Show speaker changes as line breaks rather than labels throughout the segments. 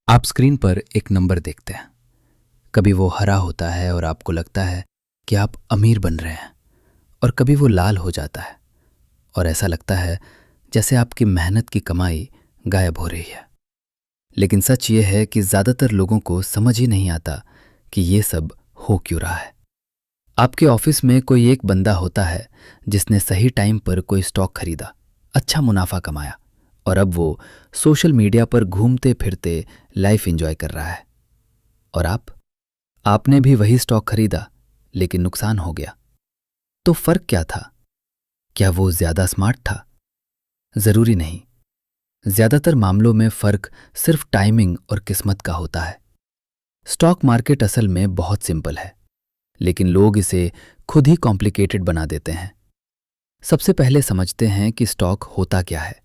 आप स्क्रीन पर एक नंबर देखते हैं। कभी वो हरा होता है और आपको लगता है कि आप अमीर बन रहे हैं, और कभी वो लाल हो जाता है और ऐसा लगता है जैसे आपकी मेहनत की कमाई गायब हो रही है। लेकिन सच ये है कि ज़्यादातर लोगों को समझ ही नहीं आता कि ये सब हो क्यों रहा है। आपके ऑफिस में कोई एक बंदा होता है जिसने सही टाइम पर कोई स्टॉक खरीदा, अच्छा मुनाफा कमाया, और अब वो सोशल मीडिया पर घूमते फिरते लाइफ एंजॉय कर रहा है। और आपने भी वही स्टॉक खरीदा, लेकिन नुकसान हो गया। तो फर्क क्या था? क्या वो ज्यादा स्मार्ट था? जरूरी नहीं। ज्यादातर मामलों में फर्क सिर्फ टाइमिंग और किस्मत का होता है। स्टॉक मार्केट असल में बहुत सिंपल है, लेकिन लोग इसे खुद ही कॉम्प्लिकेटेड बना देते हैं। सबसे पहले समझते हैं कि स्टॉक होता क्या है।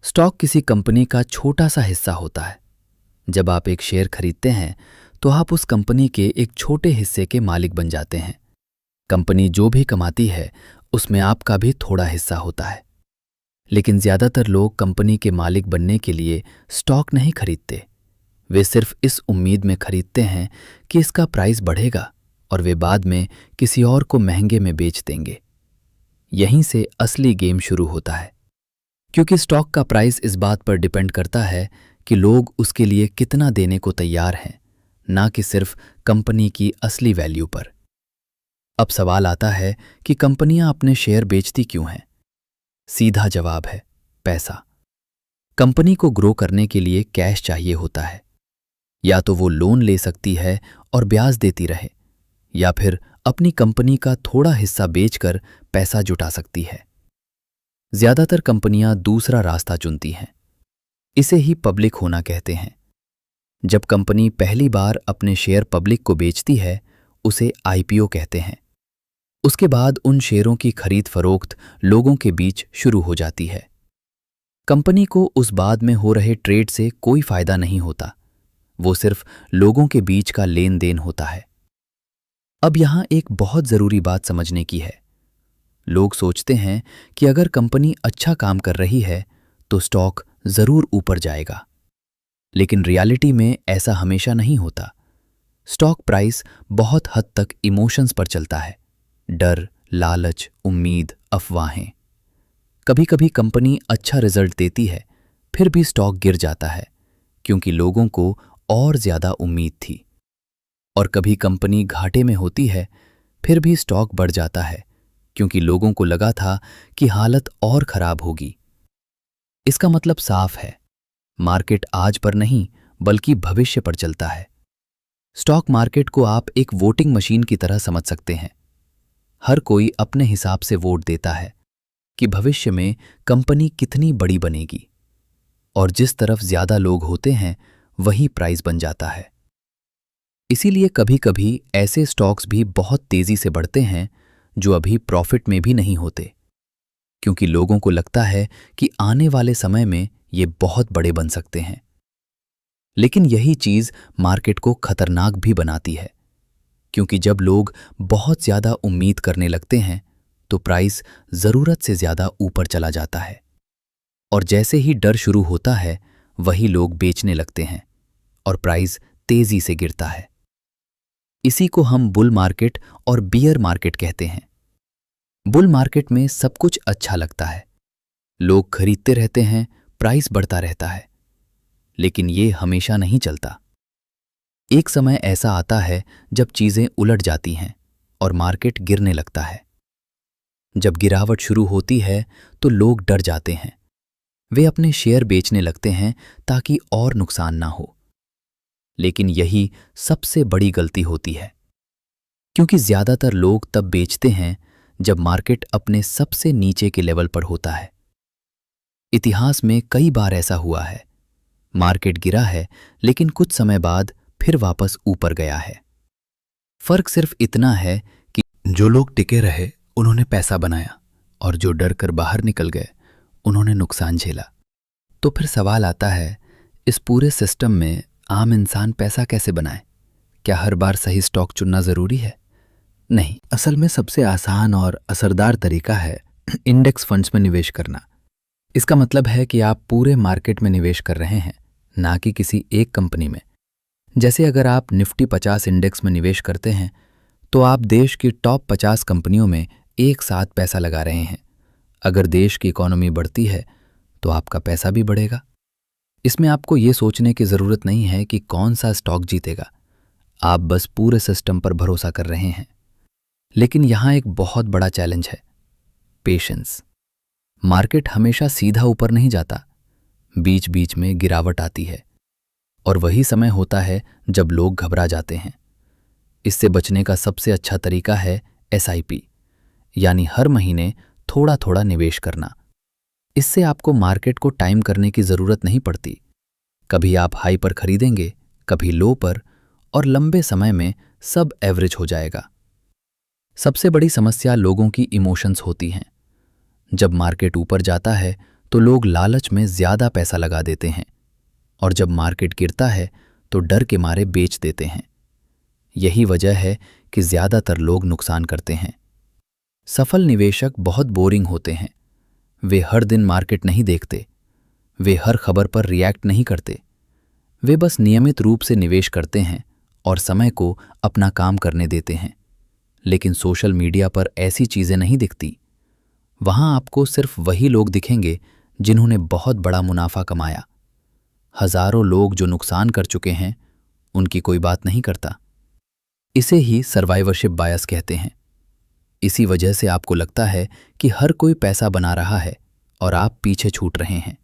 स्टॉक किसी कंपनी का छोटा सा हिस्सा होता है। जब आप एक शेयर खरीदते हैं तो आप उस कंपनी के एक छोटे हिस्से के मालिक बन जाते हैं। कंपनी जो भी कमाती है उसमें आपका भी थोड़ा हिस्सा होता है। लेकिन ज्यादातर लोग कंपनी के मालिक बनने के लिए स्टॉक नहीं खरीदते। वे सिर्फ इस उम्मीद में खरीदते हैं कि इसका प्राइस बढ़ेगा और वे बाद में किसी और को महंगे में बेच देंगे। यहीं से असली गेम शुरू होता है, क्योंकि स्टॉक का प्राइस इस बात पर डिपेंड करता है कि लोग उसके लिए कितना देने को तैयार हैं, ना कि सिर्फ कंपनी की असली वैल्यू पर। अब सवाल आता है कि कंपनियां अपने शेयर बेचती क्यों हैं? सीधा जवाब है पैसा। कंपनी को ग्रो करने के लिए कैश चाहिए होता है। या तो वो लोन ले सकती है और ब्याज देती रहे, या फिर अपनी कंपनी का थोड़ा हिस्सा बेचकर पैसा जुटा सकती है। ज्यादातर कंपनियां दूसरा रास्ता चुनती हैं। इसे ही पब्लिक होना कहते हैं। जब कंपनी पहली बार अपने शेयर पब्लिक को बेचती है, उसे आईपीओ कहते हैं। उसके बाद उन शेयरों की खरीद फरोख्त लोगों के बीच शुरू हो जाती है। कंपनी को उस बाद में हो रहे ट्रेड से कोई फायदा नहीं होता, वो सिर्फ लोगों के बीच का लेन देन होता है। अब यहां एक बहुत जरूरी बात समझने की है। लोग सोचते हैं कि अगर कंपनी अच्छा काम कर रही है तो स्टॉक जरूर ऊपर जाएगा, लेकिन रियलिटी में ऐसा हमेशा नहीं होता। स्टॉक प्राइस बहुत हद तक इमोशंस पर चलता है। डर, लालच, उम्मीद, अफवाहें। कभी कभी कंपनी अच्छा रिजल्ट देती है, फिर भी स्टॉक गिर जाता है क्योंकि लोगों को और ज्यादा उम्मीद थी। और कभी कंपनी घाटे में होती है, फिर भी स्टॉक बढ़ जाता है क्योंकि लोगों को लगा था कि हालत और खराब होगी। इसका मतलब साफ है, मार्केट आज पर नहीं बल्कि भविष्य पर चलता है। स्टॉक मार्केट को आप एक वोटिंग मशीन की तरह समझ सकते हैं। हर कोई अपने हिसाब से वोट देता है कि भविष्य में कंपनी कितनी बड़ी बनेगी, और जिस तरफ ज्यादा लोग होते हैं वही प्राइस बन जाता है। इसीलिए कभी कभी ऐसे स्टॉक्स भी बहुत तेजी से बढ़ते हैं जो अभी प्रॉफिट में भी नहीं होते, क्योंकि लोगों को लगता है कि आने वाले समय में ये बहुत बड़े बन सकते हैं। लेकिन यही चीज मार्केट को खतरनाक भी बनाती है, क्योंकि जब लोग बहुत ज्यादा उम्मीद करने लगते हैं तो प्राइस जरूरत से ज्यादा ऊपर चला जाता है, और जैसे ही डर शुरू होता है वही लोग बेचने लगते हैं और प्राइस तेजी से गिरता है। इसी को हम बुल मार्केट और बियर मार्केट कहते हैं। बुल मार्केट में सब कुछ अच्छा लगता है, लोग खरीदते रहते हैं, प्राइस बढ़ता रहता है। लेकिन ये हमेशा नहीं चलता। एक समय ऐसा आता है जब चीजें उलट जाती हैं और मार्केट गिरने लगता है। जब गिरावट शुरू होती है तो लोग डर जाते हैं। वे अपने शेयर बेचने लगते हैं ताकि और नुकसान ना हो। लेकिन यही सबसे बड़ी गलती होती है, क्योंकि ज्यादातर लोग तब बेचते हैं जब मार्केट अपने सबसे नीचे के लेवल पर होता है। इतिहास में कई बार ऐसा हुआ है, मार्केट गिरा है लेकिन कुछ समय बाद फिर वापस ऊपर गया है। फर्क सिर्फ इतना है कि जो लोग टिके रहे उन्होंने पैसा बनाया, और जो डर कर बाहर निकल गए उन्होंने नुकसान झेला। तो फिर सवाल आता है, इस पूरे सिस्टम में आम इंसान पैसा कैसे बनाए? क्या हर बार सही स्टॉक चुनना जरूरी है? नहीं, असल में सबसे आसान और असरदार तरीका है इंडेक्स फंड्स में निवेश करना। इसका मतलब है कि आप पूरे मार्केट में निवेश कर रहे हैं, ना कि किसी एक कंपनी में। जैसे अगर आप निफ्टी 50 इंडेक्स में निवेश करते हैं तो आप देश की टॉप 50 कंपनियों में एक साथ पैसा लगा रहे हैं। अगर देश की इकोनॉमी बढ़ती है तो आपका पैसा भी बढ़ेगा। इसमें आपको ये सोचने की ज़रूरत नहीं है कि कौन सा स्टॉक जीतेगा, आप बस पूरे सिस्टम पर भरोसा कर रहे हैं। लेकिन यहाँ एक बहुत बड़ा चैलेंज है, पेशेंस। मार्केट हमेशा सीधा ऊपर नहीं जाता, बीच बीच में गिरावट आती है और वही समय होता है जब लोग घबरा जाते हैं। इससे बचने का सबसे अच्छा तरीका है SIP, यानी हर महीने थोड़ा थोड़ा निवेश करना। इससे आपको मार्केट को टाइम करने की ज़रूरत नहीं पड़ती। कभी आप हाई पर खरीदेंगे, कभी लो पर, और लंबे समय में सब एवरेज हो जाएगा। सबसे बड़ी समस्या लोगों की इमोशंस होती हैं। जब मार्केट ऊपर जाता है तो लोग लालच में ज़्यादा पैसा लगा देते हैं और जब मार्केट गिरता है तो डर के मारे बेच देते हैं। यही वजह है कि ज़्यादातर लोग नुकसान करते हैं। सफल निवेशक बहुत बोरिंग होते हैं। वे हर दिन मार्केट नहीं देखते, वे हर खबर पर रिएक्ट नहीं करते। वे बस नियमित रूप से निवेश करते हैं और समय को अपना काम करने देते हैं। लेकिन सोशल मीडिया पर ऐसी चीज़ें नहीं दिखती। वहाँ आपको सिर्फ वही लोग दिखेंगे जिन्होंने बहुत बड़ा मुनाफा कमाया। हजारों लोग जो नुकसान कर चुके हैं, उनकी कोई बात नहीं करता। इसे ही सर्वाइवरशिप बायस कहते हैं। इसी वजह से आपको लगता है कि हर कोई पैसा बना रहा है और आप पीछे छूट रहे हैं।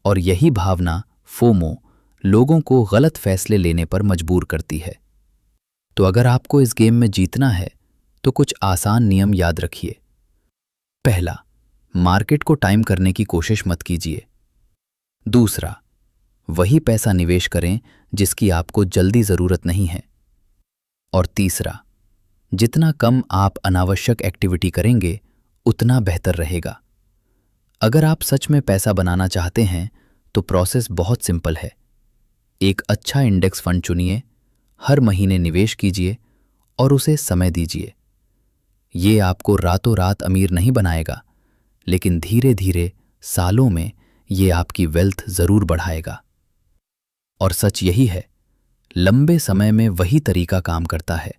और यही भावना, फोमो, लोगों को गलत फैसले लेने पर मजबूर करती है। तो अगर आपको इस गेम में जीतना है तो कुछ आसान नियम याद रखिए। पहला, मार्केट को टाइम करने की कोशिश मत कीजिए। दूसरा, वही पैसा निवेश करें जिसकी आपको जल्दी ज़रूरत नहीं है। और तीसरा, जितना कम आप अनावश्यक एक्टिविटी करेंगे उतना बेहतर रहेगा। अगर आप सच में पैसा बनाना चाहते हैं तो प्रोसेस बहुत सिंपल है। एक अच्छा इंडेक्स फंड चुनिए, हर महीने निवेश कीजिए और उसे समय दीजिए। ये आपको रातों रात अमीर नहीं बनाएगा, लेकिन धीरे धीरे सालों में ये आपकी वेल्थ ज़रूर बढ़ाएगा। और सच यही है, लंबे समय में वही तरीका काम करता है।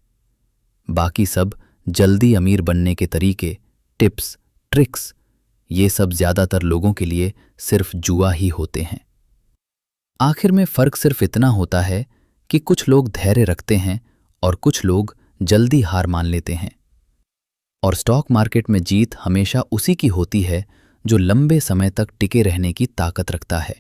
बाकी सब जल्दी अमीर बनने के तरीके, टिप्स, ट्रिक्स, ये सब ज़्यादातर लोगों के लिए सिर्फ जुआ ही होते हैं। आखिर में फ़र्क सिर्फ इतना होता है कि कुछ लोग धैर्य रखते हैं और कुछ लोग जल्दी हार मान लेते हैं। और स्टॉक मार्केट में जीत हमेशा उसी की होती है जो लंबे समय तक टिके रहने की ताकत रखता है।